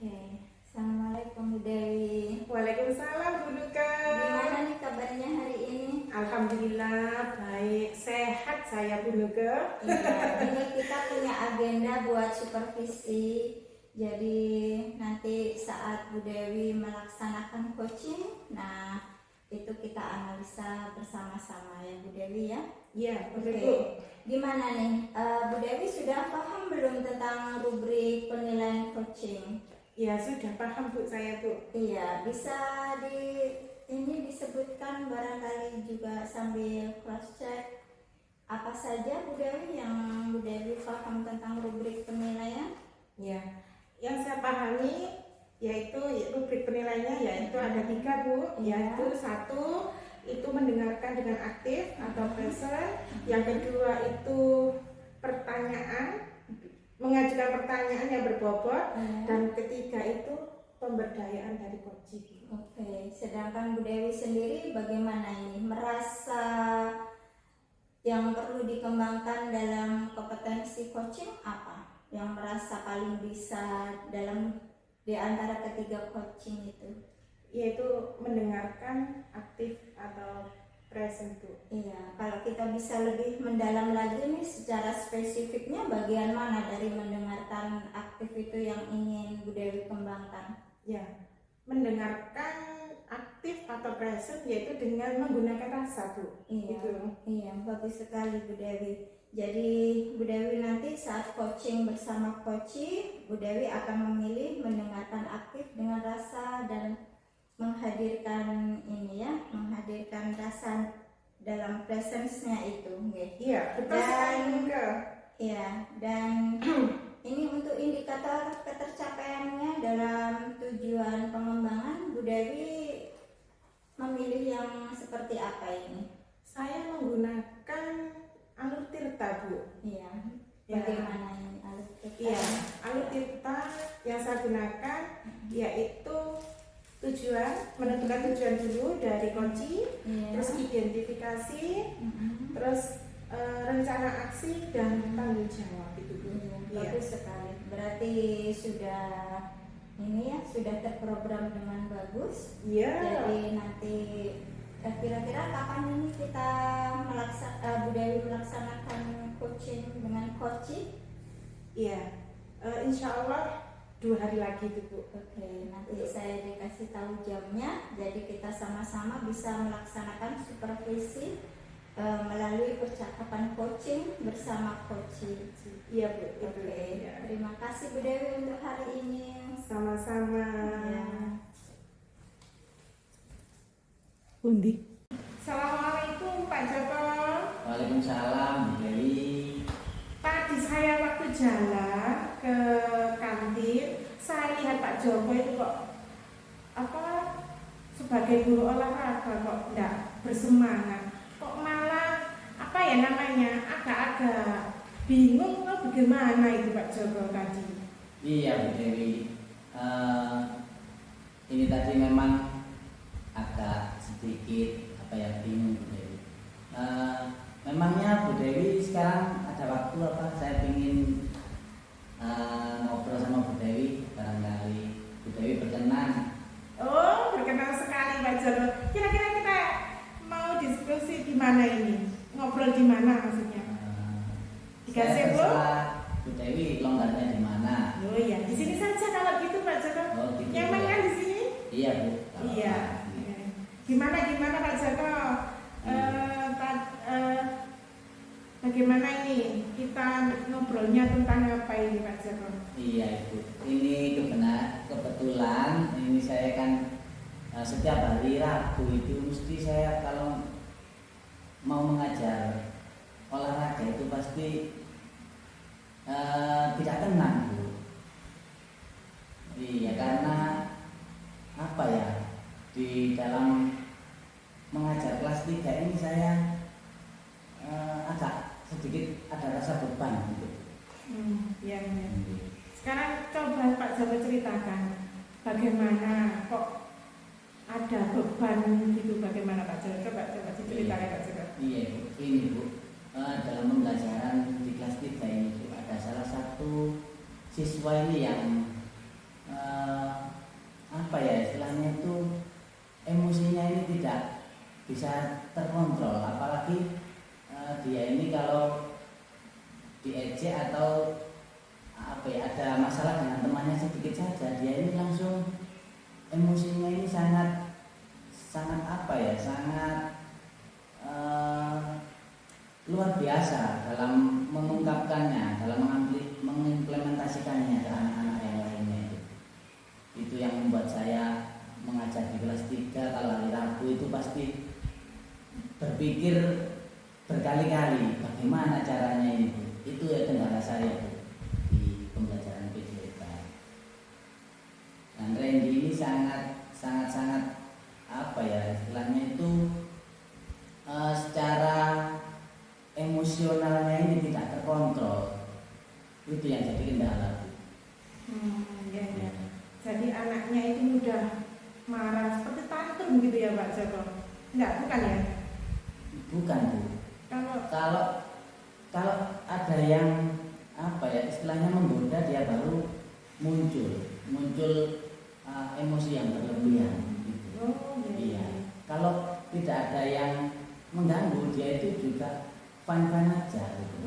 Oke, Assalamualaikum Bu Dewi. Waalaikumsalam Bu Nuka. Gimana nih kabarnya hari ini? Alhamdulillah baik, sehat saya Bu Nuka. Iya, ini kita punya agenda buat supervisi. Jadi nanti saat Bu Dewi melaksanakan coaching, nah itu kita analisa bersama-sama ya Bu Dewi ya. Iya, Oke, betul Bu. gimana nih Bu Dewi sudah paham belum tentang rubrik penilaian coaching? Ya sudah paham Bu saya Bu. Iya, bisa ini disebutkan barangkali juga sambil cross check apa saja Bu Dewi yang Bu Dewi paham tentang rubrik penilaian? Ya, yang saya pahami yaitu rubrik penilaiannya yaitu ada 3 Bu. Iya. Yaitu 1 itu mendengarkan dengan aktif atau present. Yang kedua itu pertanyaan, mengajukan pertanyaan yang berbobot. Iya. Dan ketiga itu pemberdayaan dari coaching. Oke, sedangkan Bu Dewi sendiri bagaimana ini? Merasa yang perlu dikembangkan dalam kompetensi coaching apa? Yang merasa paling bisa dalam di antara ketiga coaching itu? Yaitu mendengarkan aktif atau present Bu. Iya, kalau kita bisa lebih mendalam lagi nih secara spesifiknya bagian mana dari mendengarkan aktif itu yang ingin Bu Dewi kembangkan? Ya, mendengarkan aktif atau present yaitu dengan menggunakan rasa Bu. Iya, Gitu. iya, bagus sekali Bu Dewi. Jadi Bu Dewi nanti saat coaching bersama coachee, Bu Dewi akan memilih mendengarkan aktif dengan rasa dan menghadirkan ini ya, menghadirkan rasa dalam presence-nya itu, okay. Iya, betul sekali juga. Iya, dan ini untuk indikator ketercapaiannya dalam tujuan pengembangan, Bu Dewi memilih yang seperti apa ini? Saya menggunakan alur tirta Bu. Iya, Ya. bagaimana ini alur kita? Iya, alur tirta yang saya gunakan yaitu menentukan tujuan dulu dari kunci, Iya. terus identifikasi, Mhm. terus rencana aksi dan tanggung jawab itu Bu. Iya, Iya. bagus sekali. Berarti sudah ini ya, sudah terprogram dengan bagus. Iya. Jadi nanti kira-kira kapan ini kita Bu Dewi melaksanakan coaching dengan coaching? Iya. Insya Allah 2 hari lagi itu Bu. Oke, nanti saya dikasih tahu jamnya. Jadi kita sama-sama bisa melaksanakan supervisi melalui percakapan coaching bersama coaching. Iya Bu. Itu. Oke, Ya. terima kasih Bu Dewi untuk hari ini. Sama-sama. Ya. Undi. Assalamualaikum Pak Joko. Waalaikumsalam Bu Dewi. Tadi saya waktu jalan ke kantin, saya lihat Pak Joko itu kok sebagai guru olahraga kok enggak bersemangat, kok malah agak-agak bingung atau bagaimana itu Pak Joko tadi. Iya Bu Dewi. Ini tadi memang agak sedikit bingung Bu Dewi. Memangnya Bu Dewi sekarang ada waktu saya ingin ngobrol sama Bu Dewi, barangkali Bu Dewi berkenan. Oh, berkenan sekali Pak Joko. Kira-kira kita mau diskusi di mana ini? Ngobrol di mana maksudnya? Dikasih, Saya Bu? terserah Bu Dewi longgarnya di mana. Oh iya, di sini saja kalau gitu Pak Joko. Oh, gitu, Nyaman ya. kan di sini? Iya Bu. Kalau Iya. Gimana Pak Joko? Bagaimana ini kita ngobrolnya tentang apa ini Pak Joko? Iya Ibu, ini kebetulan ini saya kan setiap hari Rabu itu mesti saya kalau mau mengajar olahraga itu pasti tidak tenang Bu. Iya, karena di dalam mengajar kelas 3 ini saya agak sedikit ada rasa beban gitu. Iya. Sekarang coba Pak Joko ceritakan bagaimana kok ada beban gitu, bagaimana Pak Joko? Coba diceritakan Pak Joko. Iya Bu, ini Bu, dalam pembelajaran di kelas 3 ini Bu, ada salah satu siswa ini yang bisa terkontrol, apalagi dia ini kalau diejek atau apa ya, ada masalah dengan temannya sedikit saja, dia ini langsung emosinya ini sangat apa ya, sangat luar biasa dalam mengungkapkannya, dalam mengimplementasikannya ke anak-anak yang lainnya. Itu yang membuat saya mengajar di kelas 3 kalau hari Rabu itu pasti berpikir berkali-kali bagaimana caranya itu ya kendala saya di pembelajaran PJK. Dan Randy ini sangat apa ya istilahnya itu secara emosionalnya ini tidak terkontrol, itu yang jadi kendala. Ya. Jadi anaknya itu mudah marah seperti tantrum gitu ya Pak Joko? Enggak, bukan ya? Bukan Bu. Kalau ada yang apa ya istilahnya menggoda, dia baru muncul emosi yang berlebihan gitu. Oh iya. Kalau tidak ada yang mengganggu, dia itu juga fine aja gitu.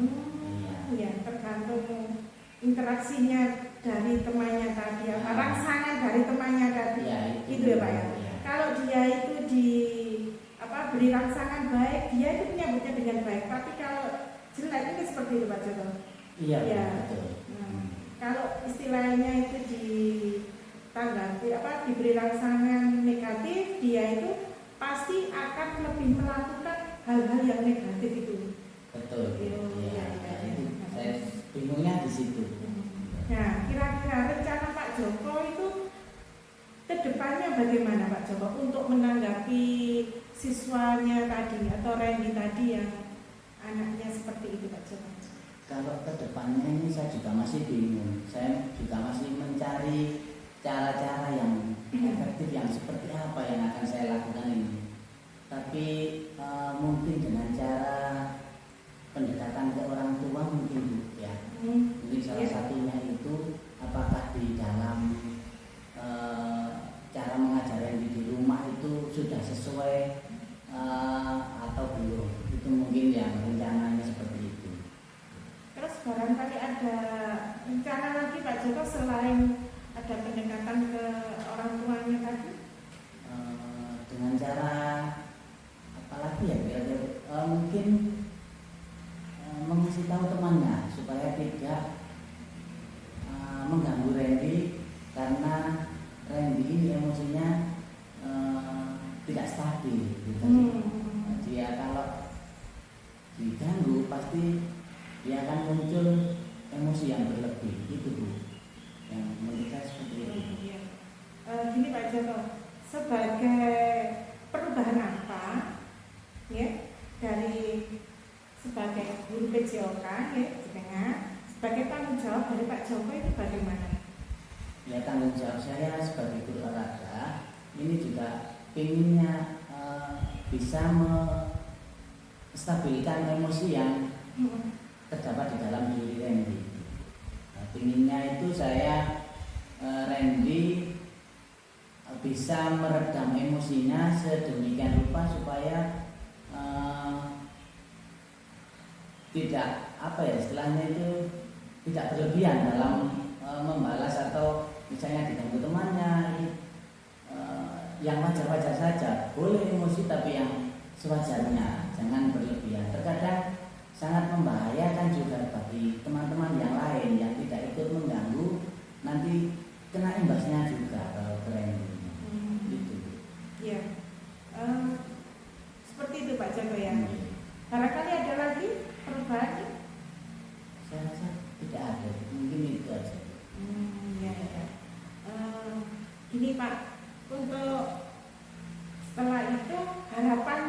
Ya, tergantung interaksinya dari temannya tadi, rangsangan dari temannya tadi. Ya, itu ya Pak ya. Kalau dia itu beri rangsangan baik, dia itu menyambutnya dengan baik. Tapi kalau jelek itu seperti itu Pak Joko. Iya, ya. Betul. Kalau istilahnya itu ditanggapi diberi rangsangan negatif, dia itu pasti akan lebih melakukan hal-hal yang negatif itu. Betul. Iya. Saya bingungnya di situ. Nah, kira-kira rencana Pak Joko itu kedepannya bagaimana Pak Joko untuk menanggapi siswanya tadi atau Randy tadi yang anaknya seperti itu Pak Joko? Kalau kedepannya ini saya juga masih bingung. Saya juga masih mencari cara-cara yang efektif, yang seperti apa yang akan saya lakukan ini. Tapi mungkin dengan cara pendekatan ke orang tua mungkin ya. Mungkin salah satunya itu apakah di dalam cara mengajar yang di rumah itu sudah sesuai atau belum. Itu mungkin yang rencananya seperti itu. Terus barangkali ada rencana lagi Pak Joko selain ada pendekatan ke orang tuanya tadi? Dengan cara apa lagi ya kira-kira mungkin mengasih tahu temannya supaya tidak mengganggu Randy, karena Randy ini emosinya tidak stabil gitu. Dia kalau diganggu pasti dia akan muncul emosi yang berlebih, itu Bu yang menurut saya seperti itu. Gini Pak Joko, sebagai perubahan apa ya dari sebagai guru PJOK ya di tengah, sebagai tanggung jawab dari Pak Joko itu bagaimana? Ya, tanggung jawab saya sebagai guru olahraga ini juga pinginnya bisa menstabilkan emosi yang terdapat di dalam diri Randy. Pinginnya itu saya Randy bisa meredam emosinya sedemikian rupa supaya tidak apa ya istilahnya itu tidak berlebihan dalam membalas atau misalnya diganggu temannya. Yang wajar-wajar saja, boleh emosi tapi yang sewajarnya, jangan berlebihan. Terkadang sangat membahayakan juga bagi teman-teman yang lain yang tidak ikut mengganggu, nanti kena imbasnya juga kalau keren gitu. Iya, seperti itu Pak Joko ya. Barangkali ada lagi perubahan? Saya rasa tidak ada, mungkin itu aja. Ya. Gini Pak, untuk setelah itu harapan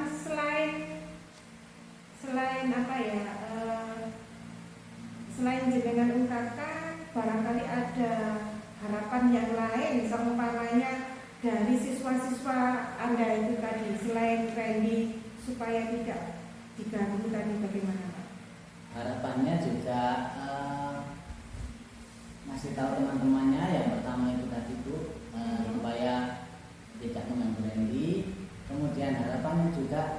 selain apa ya, selain jenengan ungkapkan, barangkali ada harapan yang lain seumpamanya dari siswa-siswa Anda itu tadi, selain Randy supaya tidak diganggu tadi, bagaimana Pak? Harapannya juga ngasih tahu teman-temannya, yang pertama itu tadi Bu, supaya tidak mengganggu Randy. Kemudian harapannya juga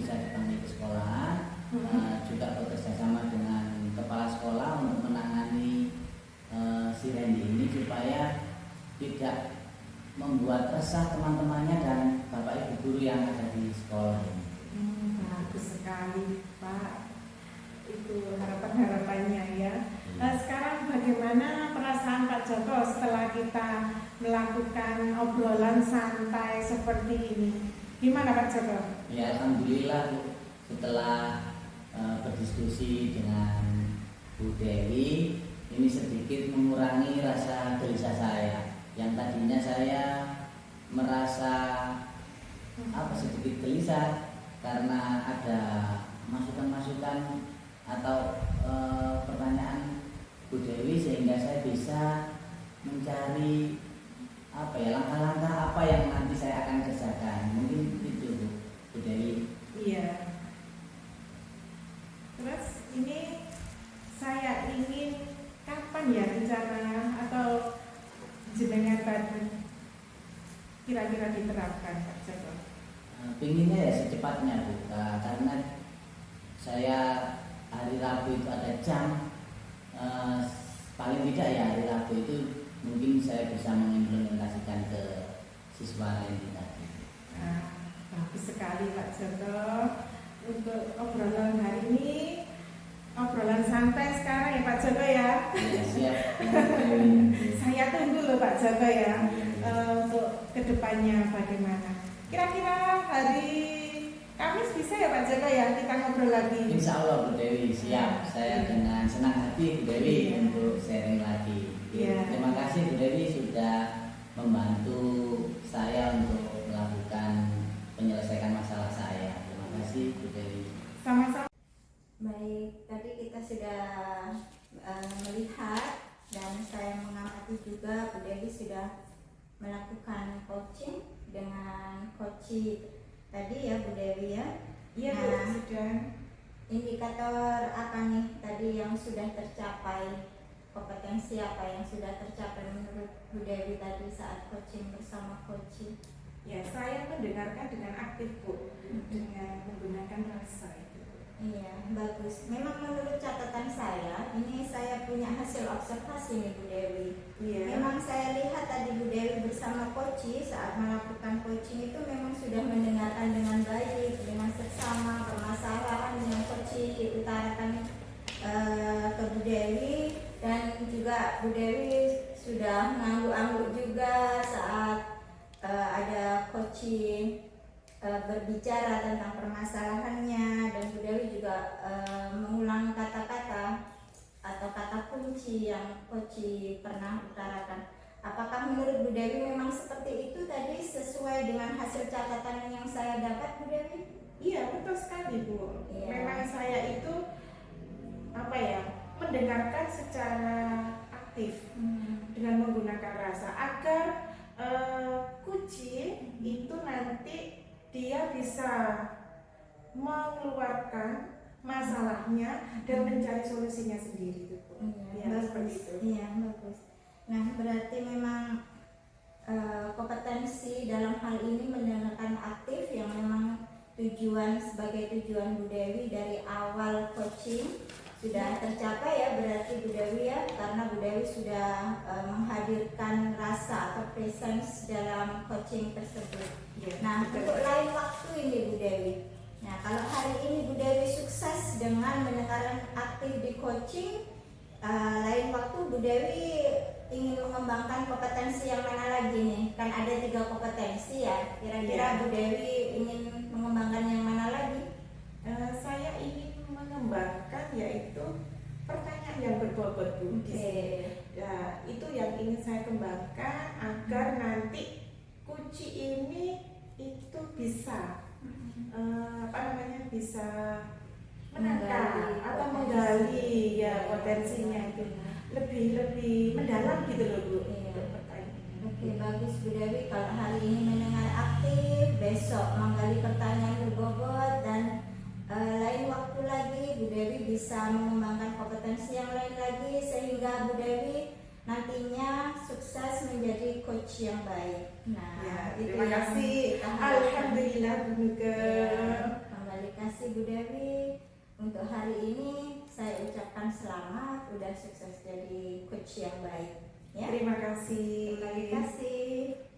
bisa dipanggil ke sekolah, juga bekerja sama dengan kepala sekolah untuk menangani si Randy ini supaya tidak membuat resah teman-temannya dan bapak ibu guru yang ada di sekolah ini. Bagus sekali Pak, itu harapan-harapannya ya. Nah, sekarang bagaimana perasaan Pak Joko setelah kita melakukan obrolan santai seperti ini? Gimana Pak Joko? Ya alhamdulillah Bu, setelah berdiskusi dengan Bu Dewi ini sedikit mengurangi rasa gelisah saya. Yang tadinya saya merasa sedikit gelisah karena ada masukan-masukan atau pertanyaan Bu Dewi, sehingga saya bisa mencari langkah-langkah apa yang nanti saya akan kerjakan. Mungkin itu Bu Dewi. Iya. Terus ini saya ingin kapan ya rencana atau jenengan tadi kira-kira diterapkan Pak Joko? Pinginnya ya secepatnya Bu, karena saya hari Rabu itu ada jam, paling tidak ya hari Rabu itu mungkin saya bisa mengimplementasikan ke siswa lain tadi. Bagus sekali Pak Joko. Untuk obrolan hari ini, obrolan santai sekarang ya Pak Joko ya. Ya siap. Saya tunggu loh Pak Joko ya, untuk kedepannya bagaimana. Kira-kira hari Kamis bisa ya Pak Joko ya kita ngobrol lagi. Insya Allah Bu Dewi siap. Saya dengan senang hati Bu Dewi untuk sharing lagi. Terima kasih Bu Dewi sudah membantu saya untuk melakukan penyelesaian masalah saya. Terima kasih Bu Dewi. Sama-sama. Baik, tadi kita sudah melihat dan saya mengamati juga Bu Dewi sudah melakukan coaching dengan coach tadi ya Bu Dewi ya. Iya Bu, sudah. Indikator apa nih tadi yang sudah tercapai, kompetensi apa yang sudah tercapai menurut Bu Dewi tadi saat coaching bersama coach? Ya, saya mendengarkan dengan aktif Bu, dengan menggunakan rasa itu. Iya, bagus. Memang menurut catatan saya, ini saya punya hasil observasi nih Bu Dewi. Iya. Memang saya lihat tadi Bu Dewi bersama coach saat melakukan coaching itu memang sudah mendengarkan dengan baik, dengan seksama permasalahan yang coach utarakan ke Bu Dewi, dan juga Bu Dewi sudah mengangguk-angguk juga saat ada coach berbicara tentang permasalahannya, dan Bu Dewi juga mengulang kata-kata atau kata kunci yang coach pernah utarakan. Apakah menurut Bu Dewi memang seperti itu tadi sesuai dengan hasil catatan yang saya dapat Bu Dewi? Iya, betul sekali Bu. Iya. Memang saya itu mendengarkan secara aktif dengan menggunakan rasa agar kucing itu nanti dia bisa mengeluarkan masalahnya dan mencari solusinya sendiri Bu. Iya, seperti itu. Iya, bagus. Nah, berarti memang kompetensi dalam hal ini mendengarkan aktif yang memang sebagai tujuan Bu Dewi dari awal coaching sudah tercapai ya, berarti Bu Dewi ya, karena Bu Dewi sudah menghadirkan rasa atau presence dalam coaching tersebut. Nah, untuk lain waktu ini Bu Dewi. Nah, kalau hari ini Bu Dewi sukses dengan mendengarkan aktif di coaching, lain waktu Bu Dewi ingin mengembangkan kompetensi yang mana lagi nih? Kan ada 3 kompetensi ya. Kira-kira Bu Dewi ingin mengembangkan yang mana lagi? Saya ingin mengembangkan yaitu pertanyaan yang berbobot Bu. Ya, itu yang ingin saya kembangkan agar nanti kunci ini itu bisa bisa menangkap atau menggali ya potensinya itu lebih mendalam gitu loh Bu. Oke, bagus Bu Dewi. Kalau hari ini mendengar aktif, besok menggali pertanyaan berbobot, dan lain waktu lagi Bu Dewi bisa mengembangkan kompetensi yang lain lagi sehingga Bu Dewi nantinya sukses menjadi coach yang baik. Nah, terima kasih. Alhamdulillah Bu Nuke. Kembalikan udah sukses jadi coach yang baik ya. Terima kasih. Terima kasih.